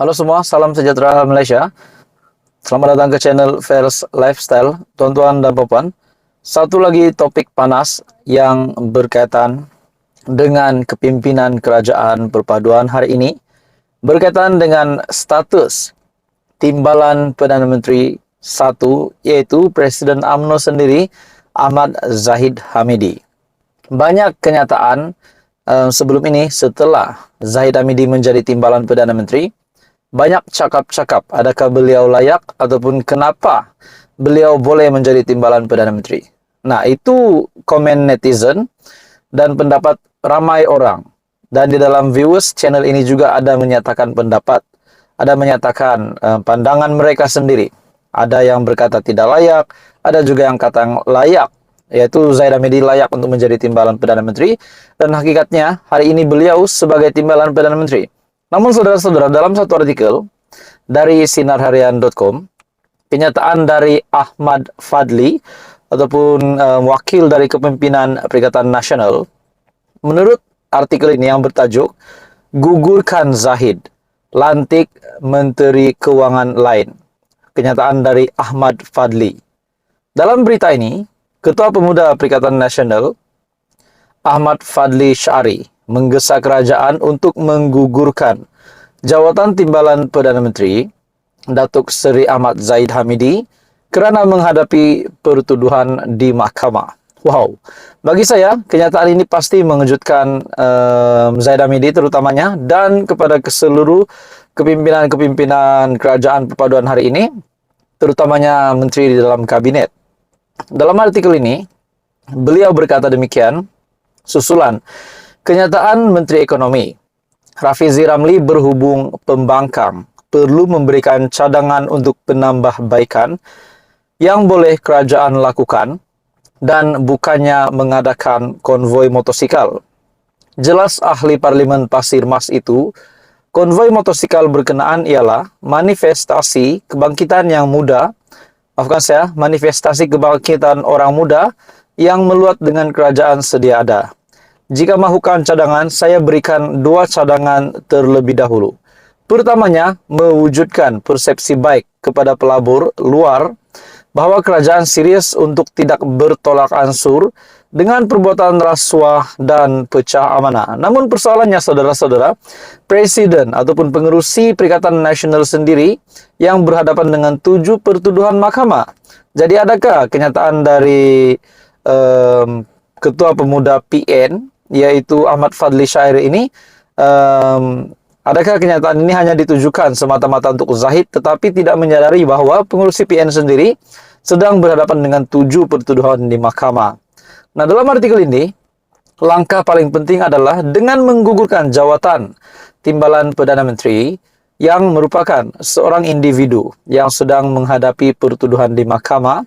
Halo semua, salam sejahtera Malaysia. Selamat datang ke channel Fairs Lifestyle, tuan-tuan dan puan. Satu lagi topik panas yang berkaitan dengan kepimpinan kerajaan perpaduan hari ini, berkaitan dengan status timbalan Perdana Menteri satu, iaitu Presiden UMNO sendiri, Ahmad Zahid Hamidi. Banyak kenyataan sebelum ini setelah Zahid Hamidi menjadi timbalan Perdana Menteri. Banyak cakap-cakap adakah beliau layak ataupun kenapa beliau boleh menjadi timbalan Perdana Menteri. Nah, itu komen netizen dan pendapat ramai orang. Dan di dalam viewers channel ini juga ada menyatakan pendapat. Ada menyatakan pandangan mereka sendiri. Ada yang berkata tidak layak, ada juga yang kata layak. Yaitu Zahid Hamidi layak untuk menjadi timbalan Perdana Menteri. Dan hakikatnya hari ini beliau sebagai timbalan Perdana Menteri. Namun saudara-saudara, dalam satu artikel dari sinarharian.com, kenyataan dari Ahmad Fadli ataupun wakil dari kepemimpinan Perikatan Nasional, menurut artikel ini yang bertajuk "Gugurkan Zahid, lantik Menteri Keuangan lain". Kenyataan dari Ahmad Fadli. Dalam berita ini, Ketua Pemuda Perikatan Nasional Ahmad Fadli Syari menggesa kerajaan untuk menggugurkan jawatan timbalan Perdana Menteri Datuk Seri Ahmad Zahid Hamidi kerana menghadapi pertuduhan di mahkamah. Wow, bagi saya kenyataan ini pasti mengejutkan Zahid Hamidi terutamanya dan kepada keseluruh kepimpinan-kepimpinan kerajaan perpaduan hari ini, terutamanya menteri di dalam kabinet. Dalam artikel ini, beliau berkata demikian, susulan kenyataan Menteri Ekonomi Rafizi Ramli berhubung pembangkang perlu memberikan cadangan untuk penambahbaikan yang boleh kerajaan lakukan dan bukannya mengadakan konvoi motosikal. Jelas ahli Parlimen Pasir Mas itu, konvoi motosikal berkenaan ialah manifestasi kebangkitan yang muda, manifestasi kebangkitan orang muda yang meluat dengan kerajaan sedia ada. Jika mahukan cadangan, saya berikan 2 cadangan terlebih dahulu. Pertamanya, mewujudkan persepsi baik kepada pelabur luar bahawa kerajaan serius untuk tidak bertolak ansur dengan perbuatan rasuah dan pecah amanah. Namun persoalannya saudara-saudara, Presiden ataupun pengerusi Perikatan Nasional sendiri yang berhadapan dengan 7 pertuduhan mahkamah. Jadi adakah kenyataan dari Ketua Pemuda PN, yaitu Ahmad Fadli Syari ini, adakah kenyataan ini hanya ditujukan semata-mata untuk Zahid, tetapi tidak menyadari bahawa pengurusi PN sendiri sedang berhadapan dengan 7 pertuduhan di mahkamah. Nah, dalam artikel ini, langkah paling penting adalah dengan menggugurkan jawatan timbalan Perdana Menteri yang merupakan seorang individu yang sedang menghadapi pertuduhan di mahkamah,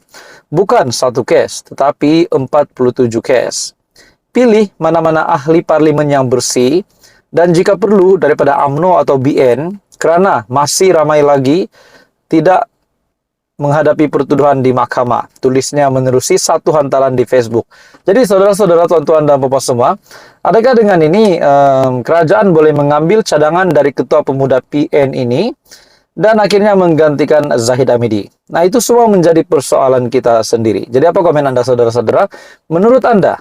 bukan 1 kes, tetapi 47 kes. Pilih mana-mana ahli parlimen yang bersih dan jika perlu daripada UMNO atau BN kerana masih ramai lagi tidak menghadapi pertuduhan di mahkamah. Tulisnya menerusi satu hantaran di Facebook. Jadi saudara-saudara, tuan-tuan dan puan semua, adakah dengan ini kerajaan boleh mengambil cadangan dari Ketua Pemuda PN ini dan akhirnya menggantikan Zahid Hamidi? Nah, itu semua menjadi persoalan kita sendiri. Jadi apa komen Anda saudara-saudara? Menurut Anda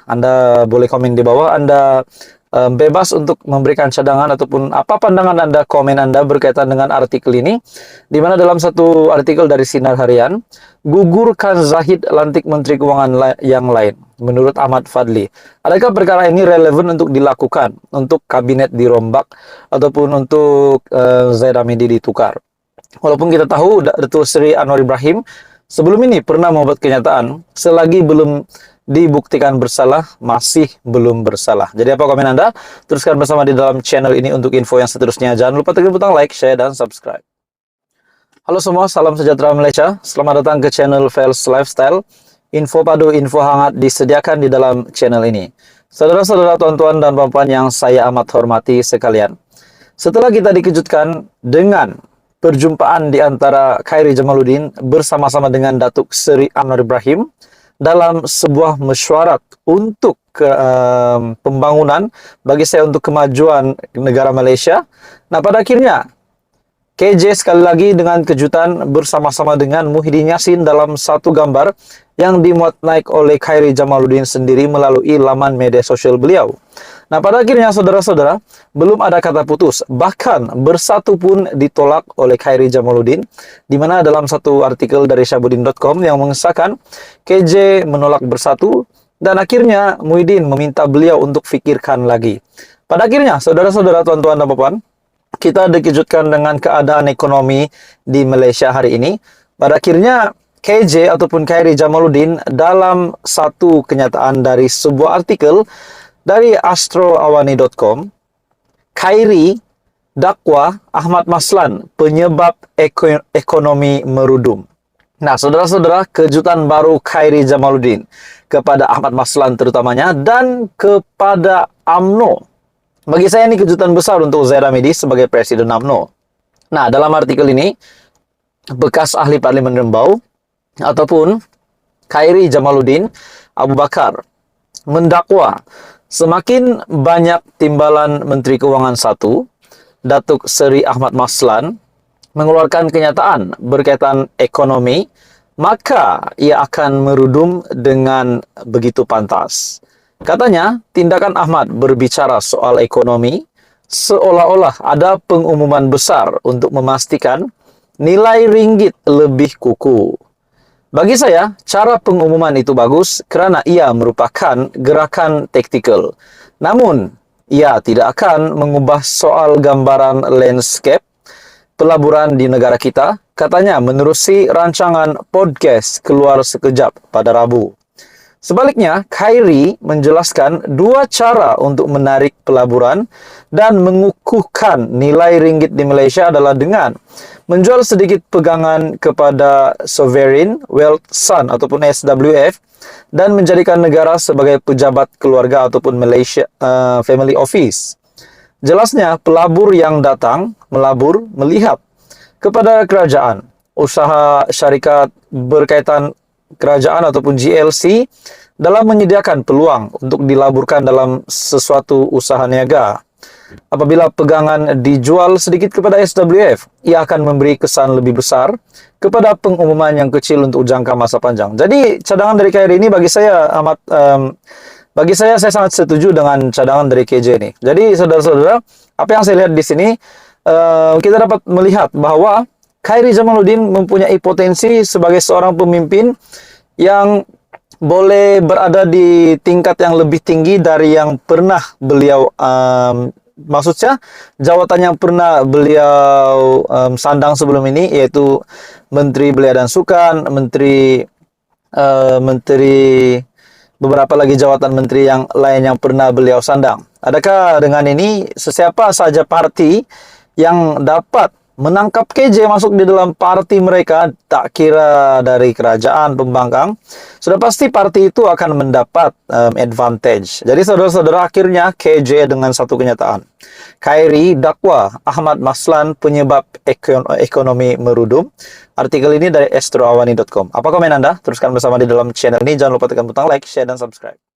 boleh komen di bawah. Anda bebas untuk memberikan cadangan ataupun apa pandangan Anda, komen Anda berkaitan dengan artikel ini. Di mana dalam satu artikel dari Sinar Harian, gugurkan Zahid lantik Menteri Keuangan yang lain. Menurut Ahmad Fadli, adakah perkara ini relevan untuk dilakukan untuk kabinet dirombak ataupun untuk Zahid Hamidi ditukar? Walaupun kita tahu Datuk Seri Anwar Ibrahim sebelum ini pernah membuat kenyataan, selagi belum dibuktikan bersalah, masih belum bersalah. Jadi apa komen Anda? Teruskan bersama di dalam channel ini untuk info yang seterusnya. Jangan lupa tekan butang like, share, dan subscribe. Halo semua, salam sejahtera Malaysia. Selamat datang ke channel Fairs Lifestyle. Info padu, info hangat disediakan di dalam channel ini. Saudara-saudara, tuan-tuan dan puan-puan yang saya amat hormati sekalian. Setelah kita dikejutkan dengan perjumpaan di antara Khairi Jamaluddin bersama-sama dengan Datuk Seri Anwar Ibrahim dalam sebuah mesyuarat untuk pembangunan, bagi saya untuk kemajuan negara Malaysia. Nah, pada akhirnya KJ sekali lagi dengan kejutan bersama-sama dengan Muhyiddin Yassin dalam satu gambar yang dimuat naik oleh Khairi Jamaluddin sendiri melalui laman media sosial beliau. Nah, pada akhirnya saudara-saudara, belum ada kata putus, bahkan bersatu pun ditolak oleh Khairi Jamaluddin, di mana dalam satu artikel dari syahbudin.com yang mengesahkan KJ menolak bersatu, dan akhirnya Muhyiddin meminta beliau untuk pikirkan lagi. Pada akhirnya, saudara-saudara, tuan-tuan dan puan, kita dikejutkan dengan keadaan ekonomi di Malaysia hari ini. Pada akhirnya, KJ ataupun Khairi Jamaluddin dalam satu kenyataan dari sebuah artikel dari astroawani.com, Khairi dakwa Ahmad Maslan penyebab ekonomi merudum. Nah, saudara-saudara, kejutan baru Khairi Jamaluddin kepada Ahmad Maslan terutamanya dan kepada UMNO. Bagi saya ini kejutan besar untuk Zaida Midi sebagai Presiden UMNO. Nah, dalam artikel ini, bekas ahli Parlimen Rembau ataupun Khairi Jamaluddin Abu Bakar mendakwa semakin banyak timbalan Menteri Keuangan 1, Datuk Seri Ahmad Maslan, mengeluarkan kenyataan berkaitan ekonomi, maka ia akan merudum dengan begitu pantas. Katanya, tindakan Ahmad berbicara soal ekonomi seolah-olah ada pengumuman besar untuk memastikan nilai ringgit lebih kukuh. Bagi saya, cara pengumuman itu bagus kerana ia merupakan gerakan taktikal. Namun, ia tidak akan mengubah soal gambaran landscape pelaburan di negara kita, katanya menerusi rancangan podcast Keluar Sekejap pada Rabu. Sebaliknya, Khairi menjelaskan dua cara untuk menarik pelaburan dan mengukuhkan nilai ringgit di Malaysia adalah dengan menjual sedikit pegangan kepada Sovereign Wealth Fund ataupun SWF dan menjadikan negara sebagai pejabat keluarga ataupun Malaysia Family Office. Jelasnya, pelabur yang datang melabur melihat kepada kerajaan, usaha syarikat berkaitan kerajaan ataupun GLC dalam menyediakan peluang untuk dilaburkan dalam sesuatu usaha niaga. Apabila pegangan dijual sedikit kepada SWF, ia akan memberi kesan lebih besar kepada pengumuman yang kecil untuk jangka masa panjang. Jadi cadangan dari Khairi ini bagi saya saya sangat setuju dengan cadangan dari KJ ini. Jadi saudara-saudara, apa yang saya lihat di sini, kita dapat melihat bahwa Khairi Jamaluddin mempunyai potensi sebagai seorang pemimpin yang boleh berada di tingkat yang lebih tinggi dari yang pernah beliau, maksudnya jawatan yang pernah beliau sandang sebelum ini, yaitu Menteri Belia dan Sukan, Menteri beberapa lagi jawatan menteri yang lain yang pernah beliau sandang. Adakah dengan ini sesiapa saja parti yang dapat menangkap KJ masuk di dalam parti mereka, tak kira dari kerajaan pembangkang, sudah pasti parti itu akan mendapat advantage. Jadi saudara-saudara, akhirnya KJ dengan satu kenyataan, Khairi dakwa Ahmad Maslan penyebab ekonomi merudum. Artikel ini dari astroawani.com. Apa komen Anda? Teruskan bersama di dalam channel ini. Jangan lupa tekan butang like, share, dan subscribe.